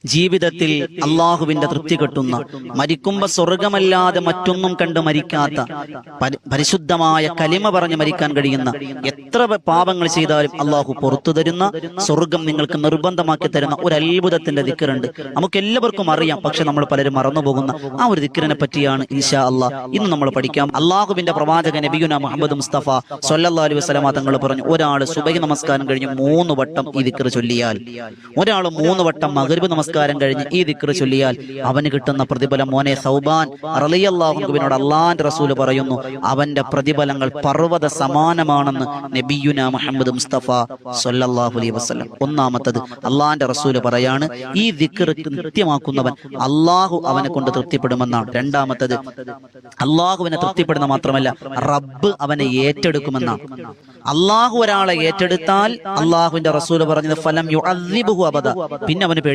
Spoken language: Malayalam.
ജീവിതത്തിൽ അള്ളാഹുവിന്റെ തൃപ്തി കിട്ടുന്ന, മരിക്കുമ്പോ സ്വർഗമല്ലാതെ മറ്റൊന്നും കണ്ട് മരിക്കാത്ത, പരിശുദ്ധമായ കലിമ പറഞ്ഞ് മരിക്കാൻ കഴിയുന്ന, എത്ര പാപങ്ങൾ ചെയ്താലും അള്ളാഹു പുറത്തു തരുന്ന, സ്വർഗം നിങ്ങൾക്ക് നിർബന്ധമാക്കി തരുന്ന ഒരു അത്ഭുതത്തിന്റെ ദിക്റുണ്ട്. നമുക്ക് എല്ലാവർക്കും അറിയാം, പക്ഷെ നമ്മൾ പലരും മറന്നുപോകുന്ന ആ ഒരു ദിക്റിനെ പറ്റിയാണ് ഇൻഷാ അള്ളാഹ് ഇന്ന് നമ്മൾ പഠിക്കാം. അള്ളാഹുവിന്റെ പ്രവാചകൻ നബിയുന മുഹമ്മദ് മുസ്തഫ സ്വല്ലല്ലാഹു അലൈഹി വസല്ലമ തങ്ങൾ പറഞ്ഞു, ഒരാൾ സുബഹി നമസ്കാരം കഴിഞ്ഞ് 3 വട്ടം ഈ ദിക്ർ ചൊല്ലിയാൽ, ഒരാൾ 3 വട്ടം മഗ്രിബ് നമസ്കാരം കഴിഞ്ഞ് ഈ ദിക്ർ ചൊല്ലിയാൽ അവന് കിട്ടുന്ന പ്രതിഫലം, മോനെ സൗബാൻ റളിയല്ലാഹു അൻഹുവിനോട് അള്ളാഹുവിന്റെ റസൂൽ പറയുന്നു, അവന്റെ പ്രതിഫലങ്ങൾ പർവ്വത സമാനമാണെന്ന് നബിയുന മുഹമ്മദ് മുസ്തഫ സ്വല്ലല്ലാഹു അലൈഹി വസല്ലം. ഒന്നാമത്തത്, അള്ളാഹുവിന്റെ റസൂൽ പറയാണ്, ഈ ദിക്ർ കൃത്യമാക്കുന്നവൻ അള്ളാഹു അവനെ കൊണ്ട് തൃപ്തിപ്പെടുമെന്നാണ്. രണ്ടാമത്തത്, അള്ളാഹുവിനെ തൃപ്തിപ്പെടുന്ന മാത്രമല്ല, റബ്ബ് അവനെ ഏറ്റെടുക്കുമെന്നാണ്. അള്ളാഹു ഒരാളെ ഏറ്റെടുത്താൽ അള്ളാഹുവിന്റെ റസൂൽ പറഞ്ഞത് ഫലം യുഅദ്ദിബുഹു അബദ, പിന്നെ അവന് പേടി